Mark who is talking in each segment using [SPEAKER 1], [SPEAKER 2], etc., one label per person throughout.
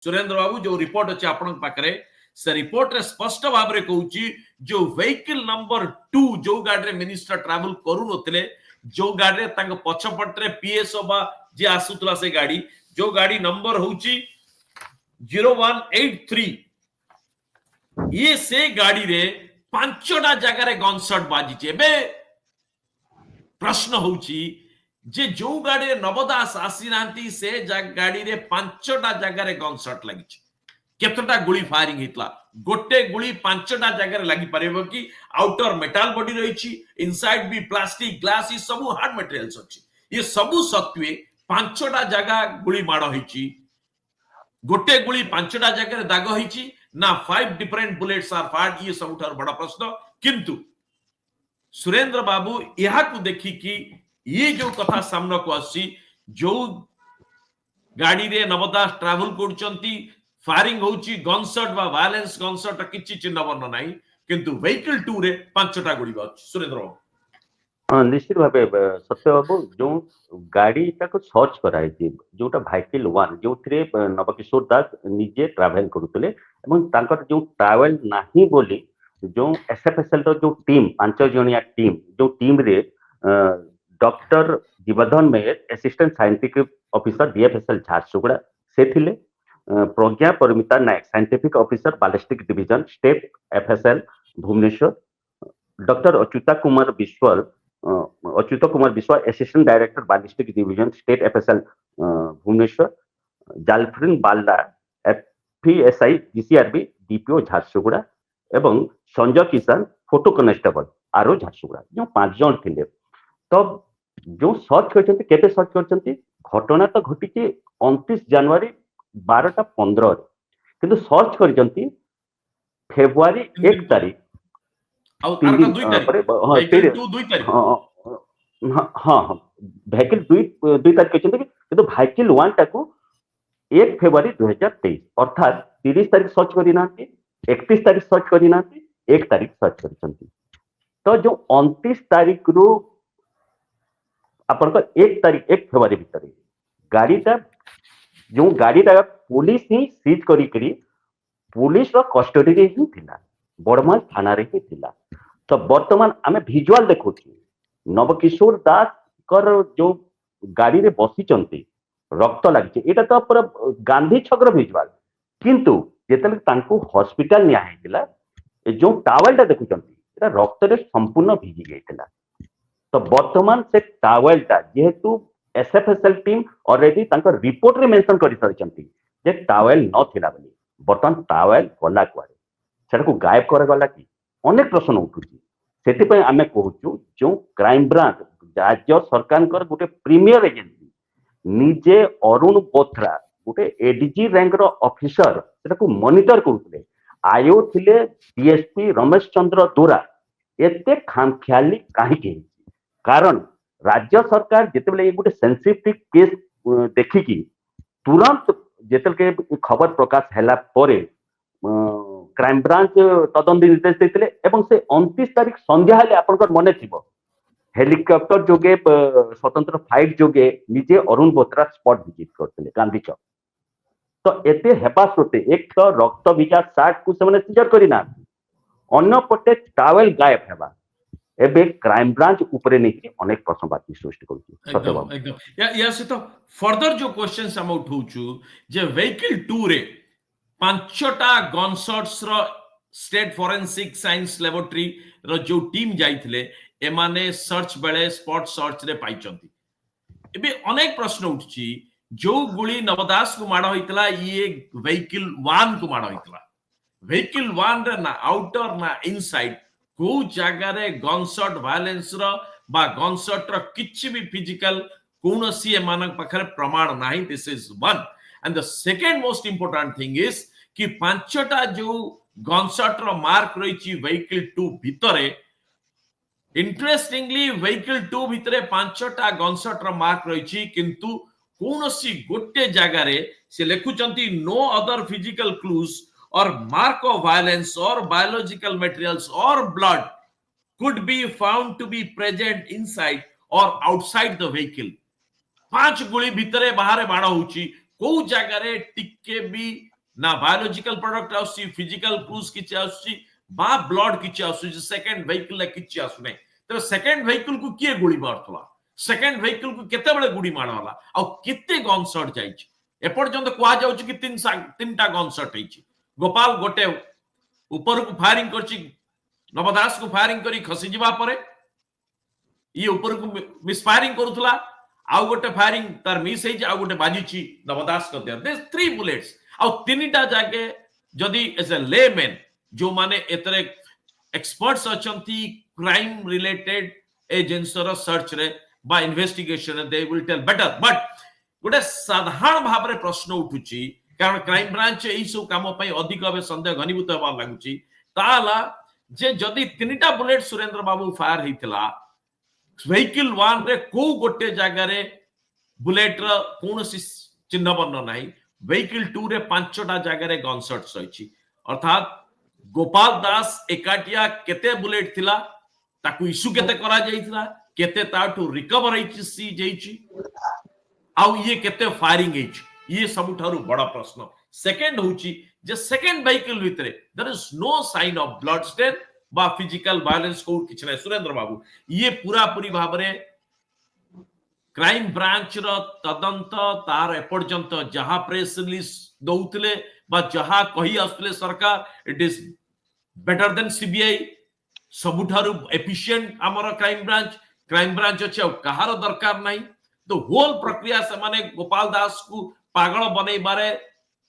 [SPEAKER 1] सुरेंद्र बाबू जो रिपोर्ट अच्छे आपण पाखरे से रिपोर्ट रे स्पष्ट भाव रे कहूची जो व्हीकल नंबर 2 जो गाड़ी रे मिनिस्टर ट्रैवल करू नथिले जो गाड़ी रे तांग पछपट रे पीएसओ बा जे आसुतला से गाड़ी जो गाड़ी नंबर होची 0183 ये से गाड़ी रे पांचटा जगह रे गनशॉट बाजी छे बे प्रश्न होची जे जो गाड़ी रे नवदास आसी नांती से गाड़ी रे पांचटा जगह रे गनशॉट लागि छे केतटा गुली फायरिंग हितला गोटे गुली पांचटा जगह रे लागि परबो कि आउटर मेटल बॉडी रही छी इनसाइड भी प्लास्टिक ग्लास ई सब हार्ड मटेरियल्स अछि ये सब सत्वे पांचटा जगह गुली माड़ होईची गोटे गुली पांचटा जगह रे दाग होईची ना 5 डिफरेंट बुलेट्स आर फायर्ड ये सबठार बड़ा प्रश्न किंतु सुरेंद्र बाबू यहा को देखि कि ये जो कथा सामना को आसी जो गाड़ी रे नवदास ट्रैवल करचंती फायरिंग होची गनशॉट बा वायलेंस गनशॉट किछि चिन्ह वर्ण नाही किंतु व्हीकल 2 रे पांचटा गुली बा सुरेंद्र बाबू
[SPEAKER 2] हाँ निश्चित भावे सत्य बाबू जो गाड़ी को सर्च कराई जोटा व्हीकल 1 जो नवकिशोर दास निजे ट्रैवल करुले जो ट्रैवल नहीं बोली जो एसएफएसएल जो टीम 5 जणिया टीम जो टीम रे doctor Jivdhan Meher assistant scientific officer DFSL Jharsuguda से थिले Pragya Paramita Nayak scientific officer ballistic division state FSL Bhubaneswar doctor Achyut Kumar Biswal assistant director ballistic division state FSL Bhubaneswar जालफ्रिन बाल्ला एफपीएसआई जीसीआरबी डीपीओ झारसुगुड़ा एवं संजय किसान फोटो कनेस्टेबल आरो झारसुगुड़ा जो 5 जन थिले तो जो सर्च करछंती केते सर्च करछंती घटना तो घटी 29 जनवरी 12:15 किंतु सर्च करछंती फेब्रुआरी 1 तारीख व्हीकल 2 तारीख किंतु व्हीकल 1 टाको 1 फेब्रुआरी 2023 अर्थात 30 तारीख सर्च करना 31 तारीख सर्च करना 1 तारीख सर्च कर तो जो 29 तारीख रु अपन 1 फेब्रुआरी भीतर गाड़ीटा जो गाड़ीटा पुलिस ही सीज करी पुलिस रो कस्टडी रे ही थिला बड़माल थाना रे ही थिला तो वर्तमान आमे विजुअल देखु नवकिशोर दास कर जो गाड़ी रे बसी चंती रक्त लागि एटा तो पूरा गांधी छकर विजुअल किंतु जेतले तांको हॉस्पिटल निया हेतिला जो टावलटा देखु चंती एटा रक्त रे संपूर्ण भिजी गयतिला तो वर्तमान से टावलटा जेहेतु एसएफएसएल टीम ऑलरेडी तांको रिपोर्ट रे मेंशन करि सरिचंती जे टावल न थिला बनी वर्तमान टावल गला कुआरे सेटा को गायब कर गला कि अनेक प्रश्न उठुची सेति पय आमे कहूचु जो क्राइम ब्रांच राज्य सरकार कर गोटे प्रीमियर एजेंसी निजे अरुण बोथरा गोटे एडीजी रैंक रो ऑफिसर सेटा को मॉनिटर करथले आयो थिले डीएसपी रमेश चंद्र दोरा एते खामख्याली काहे के कारण राज्य सरकार जेतेबेले गोटे सेंसिटिव केस देखि कि तुरंत जेतेल के खबर प्रकाश हैला परे क्राइम ब्रांच तदंत निर्देश देते एवं से 29 तारीख संध्या हेले आपनकर मने थिबो हेलिकॉप्टर जोगे स्वतंत्र फ्लाइट जोगे निजे अरुण बोत्रा स्पॉट विजिट करते गांधी चौक तो एते हेपा सोते एक तो रक्त भिजा सार्ट को से सीजर करिना अन्य पटे टावेल गायब हेबा एबे क्राइम ब्रांच ऊपर नहीं अनेक प्रश्नवाची सृष्टि करूची
[SPEAKER 1] एकदम एकदम या से तो फर्दर जो क्वेश्चंस हम उठाउछु जे व्हीकल 2 रे पांचटा गनशॉट्स रो स्टेट फोरेंसिक साइंस लैबोरेटरी रो जो टीम जाइथिले एमाने सर्च बेले स्पॉट सर्च रे पाइचंती एबे अनेक प्रश्न उठची जो गुली नवदास को माड़ होइतला ये व्हीकल 1 को माड़ होइतला व्हीकल 1 रे ना आउटर ना इनसाइड को जगह रे गनशॉट वायलेंस रो बा गनशॉट रो किछि भी फिजिकल कोनोसी एमानक पखरे प्रमाण नाही this is one and the second most important thing is कि पांचटा जो गनशॉट रो मार्क रहिछि व्हीकल 2 भितरे इंटरेस्टिंगली व्हीकल 2 भितरे पांचटा गनशॉट रो मार्क रहिछि किंतु कोनोसी गोटे जगह रे से लेखुचंती no other physical clues or mark of violence or biological materials or blood could be found to be present inside or outside the vehicle. 5 गुली भितरे बाहर बाड़ होची को जगह रे टिके भी ना बायोलॉजिकल प्रोडक्ट आसुची फिजिकल प्रूफ किछि आसुची बा ब्लड किछि आसुची सेकंड व्हीकल ला किछि आसु नै तबे सेकंड व्हीकल को किए गोली मारथला सेकंड व्हीकल को केते बेले गुडी मारला आ केते गन शॉट जाइछि एपर्यंत कुआ जाउछि कि तीनटा गन शॉट हैछि गोपाल गोटे ऊपर को फायरिंग करछि नवदास को फायरिंग करी खसी जिबा परे ये ऊपर को मिसफायरिंग करूथला आउ गोटे फायरिंग तार मिस है आउ गोटे बाजिछि नवदास कर दिया दिस 3 बुलेट्स आउ तीनटा जाके जदी एज ए लेमैन जो माने एतरे एक्सपर्ट्स अछंती क्राइम रिलेटेड एजेंसर सर्च रे बा investigation they will tell better but गोटे साधारण भाव रे प्रश्न उठुची कारण क्राइम ब्रांच एई सब काम पई अधिक भाव संदेह घनीभूत होबा लागुची ताला जे जदी तीनटा बुलेट सुरेंद्र बाबू फायर हेतिला व्हीकल 1 रे को गोटे जगह रे बुलेट र कोनोसी चिन्ह बन्न नाही व्हीकल 2 रे पांचटा जगह रे गन शॉट सहिची अर्थात गोपाल दास एकाटिया केते बुलेट थिला ताकू इशू केते करा जाइथिला केते ताटू रिकवर हेची सी जेची आउ ये केते फायरिंग हेची ये सबुठारु बड़ा प्रश्न सेकंड होची जे सेकंड व्हीकल भितरे there is no sign of blood stain बा फिजिकल वायलेंस को किछ नै सुरेंद्र बाबू ये पूरा पूरी भाव रे क्राइम ब्रांच रो तदंत तार एपर्यंत जहां प्रेस रिलीज दउतले बा जहां कही आसले सरकार it is better than CBI सबुठारु एफिशिएंट हमर क्राइम ब्रांच अछि कहार दरकार नाही तो होल प्रक्रिया से माने गोपाल दास को पागल बनै बारे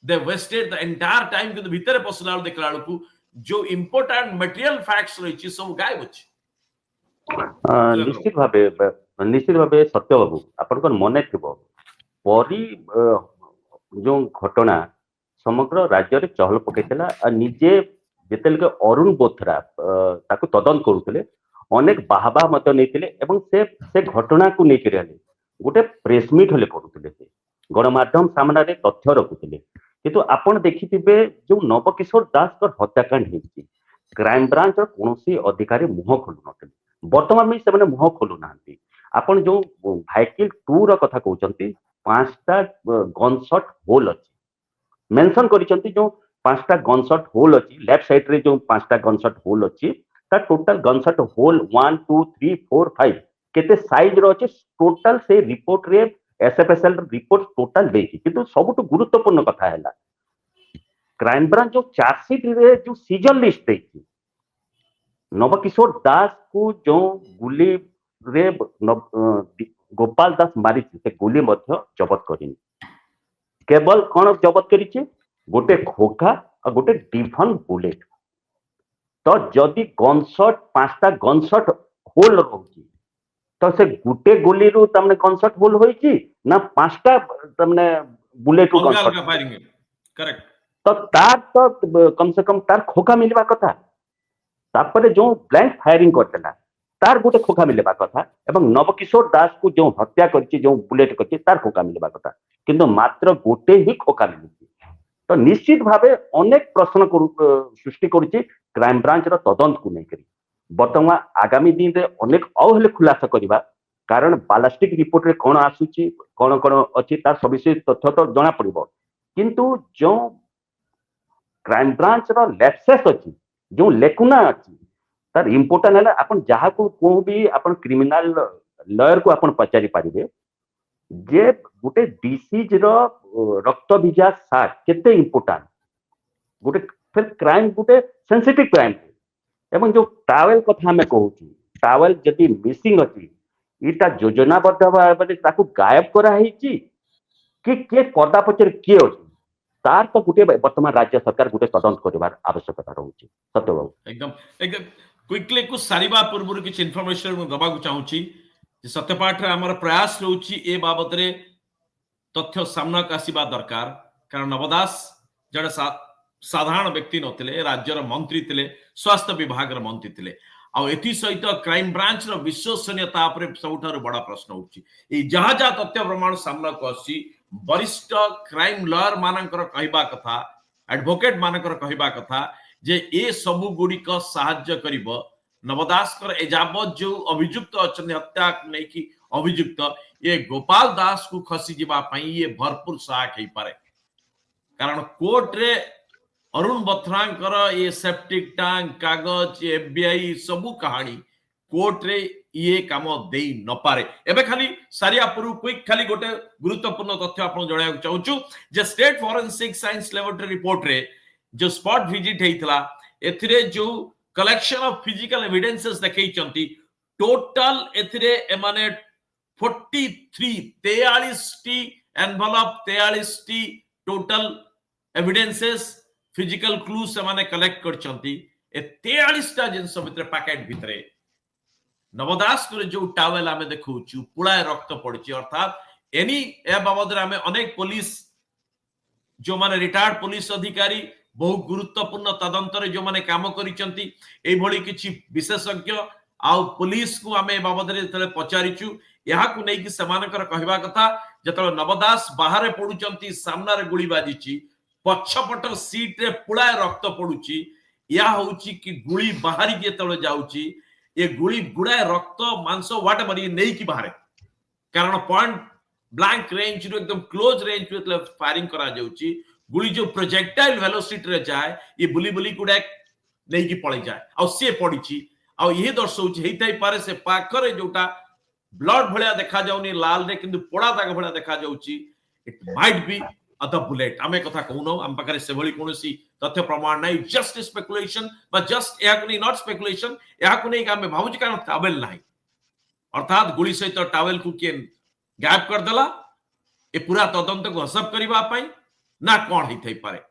[SPEAKER 1] दे वेस्टेड द एंटायर टाइम के भीतर पसला देखला को जो इंपोर्टेंट मटेरियल फैक्ट्स रही सब गायब अछि
[SPEAKER 2] निश्चित भावे सत्य बाबू आपन मन थिबो परी जो घटना समग्र राज्य रे चहल पकेइतला आ निजे जेतेल अरुण बोथरा ताकू तदंत करूतले अनेक बाहबा मत नैतिले एवं से घटना को नै करियाले गोटे प्रेस मीट हले करूतले से गणमाध्यम सामना रे तथ्य रखुतले किंतु आपण देखिथिबे जो नवकिशोर दास कर हत्याकांड हेछि क्राइम ब्रांच र कोनोसी अधिकारी मुह खोलु नथिले वर्तमान में से मुह खोलु नांती आपण जो व्हीकल 2 र कथा कहउचंती पांचटा गन शॉट होल अछि मेंशन करिसंती जो पांचटा गन शॉट होल अछि लेफ्ट साइड रे जो पांचटा गन शॉट होल अछि ता टोटल गन शॉट होल 1 2 3 4 5 केते साइज रो अछि टोटल से रिपोर्ट रे एसएफएसएल रिपोर्ट टोटल देखि किंतु सबटु गुरुत्वपूर्ण कथा हैला क्राइम ब्रांच जो चार्जशीट रे जो सीजन लिस्ट देखि नवकिशोर दास को जो गुली रे गोपाल दास मारी से गुली मध्य जबत करिनी केवल कोन जबत करिछि गोटे खोखा और गोटे डिफन बुलेट तो जदि गन शॉट पांचटा गन शॉट होल रहउछि तो से गुटे गोली रु तमने गन शॉट होल होइछि ना पांचटा तमने बुलेट रु गन शॉट
[SPEAKER 1] फायरिंग करेक्ट
[SPEAKER 2] तो तार तो कम से कम तार खोखा मिलवा कथा तापरे जो ब्लैंक फायरिंग करतला तार गोटे खोखा मिलवा कथा एवं नवकिशोर दास को जो हत्या करछि जो बुलेट करछि तार खोखा मिलवा कथा किंतु मात्र गोटे ही खोखा मिलछि तो निश्चित भावे अनेक प्रश्न सृष्टि करुछि क्राइम ब्रांच रो तदंत को नै करी वर्तमान आगामी दिन रे अनेक औहले खुलासा करबा कारण बालास्टिक रिपोर्ट रे कोन आसुछि कोन कोन अछि तार सविशेष तथ्य तो जणा पड़िबो किंतु जो क्राइम ब्रांच रो लैप्सेस अछि जो लेकुना अछि तार इंपोर्टेंट है अपन जहा को भी अपन क्रिमिनल लॉयर को अपन पचारि पारिबे जे गोटे डिसीज रो रक्त भिजा साट केते इंपोर्टेंट गोटे फिर क्राइम गोटे सेंसिटिव क्राइम एवं जो टावेल कथा हमें कहूची टावेल जदि मिसिंग अछि इटा योजनाबद्ध भाबरे ताकू गायब करा हेची कि के करदा पचर के अछि तार तो गोटे वर्तमान राज्य सरकार गोटे तदंत करबार आवश्यकता रहउची सत्य बाबू
[SPEAKER 1] एकदम क्विकली कुछ सारिबा पूर्व किछ इन्फॉर्मेशन मु दबा को चाहूची जे सत्यपाठ रे हमर प्रयास रहउची ए बाबत रे तथ्य सामना आसीबा दरकार कारण नवदास जड़े साधारण व्यक्ति नथिले राज्यर मंत्री थिले स्वास्थ्य विभाग रे मंत्री थिले आ एथि सहित क्राइम ब्रांच रो विश्वसनीयता पर सबुठार बड़ा प्रश्न होची ए जहा जा तथ्य प्रमाण सामना को आसी वरिष्ठ क्राइम लॉयर मानकर कहबा कथा एडवोकेट मानकर कहबा कथा जे ए सबु गुडी को सहाय्य करिवो नवदास कर एजाबत जो अभियुक्त अछन हत्या नै कि अभियुक्त ये गोपाल दास को खसी जीवा पई ये भरपूर सहायक हे पारे कारण कोर्ट रे अरुण बथरांकर ये सेप्टिक टैंक कागज एफबीआई सबू कहानी कोर्ट रे ये काम दे न पारे। एबे खाली सारिया पूर्व क्विक खाली गोटे गुरुत्वपूर्ण तथ्य आपन जणाया चाहूछु जे state forensic science laboratory report रे जो स्पॉट विजिट हेइतला एथिरे जो कलेक्शन ऑफ फिजिकल एविडेंसेस देखैचंती टोटल एथिरे एमाने 43 टी एनवेलप 43 टी टोटल एविडेंसेस फिजिकल क्लू से माने कलेक्ट करचंती ए 43 टा जिंस भितरे पैकेट भितरे नवदास को जो टावेल आमे देखौछु पुळाय रक्त पड़ची अर्थात एनी ए बाबद आमे अनेक पुलिस जो माने रिटायर्ड पुलिस अधिकारी बहु गुरुत्वपूर्ण तदंतर जो माने काम करिचंती एई भली किछि विशेषज्ञ आ पुलिस को आमे बाबद रे तले पचारिचु यहा को नै कि समानकर कहबा कथा जतले नवदास बाहरे पडुचंती सामना रे गुली बाजिची पछपट सीट रे पुळाय रक्त पडुची या होउची कि गुली बाहरी के तले जाउची ये गुली गुड़ाए रक्त मांस व्हाट एवर ये नहीं की बाहर कारण पॉइंट ब्लैंक रेंज रो एकदम क्लोज रेंज पे फायरिंग करा जाउची गुली जो प्रोजेक्टाइल वेलोसिटी रे जाए ये बुली बुली गुड़ाए नहीं की पड़ी जाए आ से पड़ीची आ ये दर्शौची हेइताई पारे से पाखरे जोटा ब्लड भलिया देखा जाउनी लाल रे किंतु पोड़ा दाग भलिया देखा जाउची it might be a bullet आमे कथा कहूनो हम पाखरे से भली कोनोसी तथ्य प्रमाण नहीं जस्ट स्पेकुलेशन बट जस्ट या कोनी नॉट स्पेकुलेशन या कोनी का में भाबुची कारण टावेल नहीं अर्थात गुली सहित टावेल को के गायब कर देला ए पूरा तदंत को हसब करबा पई ना कोन ही थई पारे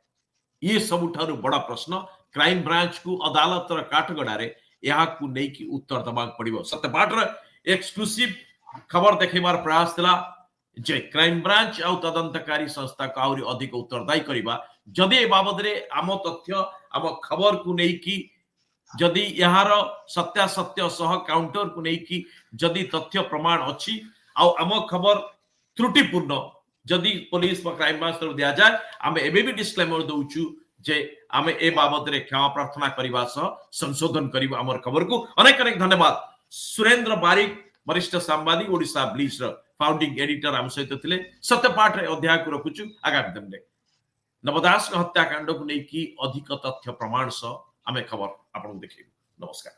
[SPEAKER 1] ये सबुठारु बड़ा प्रश्न क्राइम ब्रांच को अदालत र काठगड़ा रे या को नै की उत्तर दबाक पड़िबो सत्यपाठ र एक्सक्लूसिव खबर देखैबार प्रयास थिला जे क्राइम ब्रांच आ तदंतकारी संस्था को आउरी अधिक उत्तरदायी करबा जदि ए बाबद रे आम तथ्य आम खबर को नै की जदि यार सत्यासत्य सह काउंटर को नै की जदि तथ्य प्रमाण अछि आ आम खबर त्रुटिपूर्ण जदि पुलिस व क्राइम ब्रांच तरफ दिया जाए आमे एबे भी डिस्क्लेमर दउछु जे आमे ए बाबद रे क्षमा प्रार्थना करबा सह संशोधन करबा हमर खबर को अनेक अनेक धन्यवाद। सुरेंद्र बारिक वरिष्ठ सांबादिक ओडिशा ब्लीच र फाउंडिंग एडिटर आम सहित थिले सत्यपाठ रे अध्याय को रखुछु आगामी दिन रे नवदास हत्याकांड को नहीं की अधिक तथ्य प्रमाण सह आमे खबर आपन देखिबो। नमस्कार।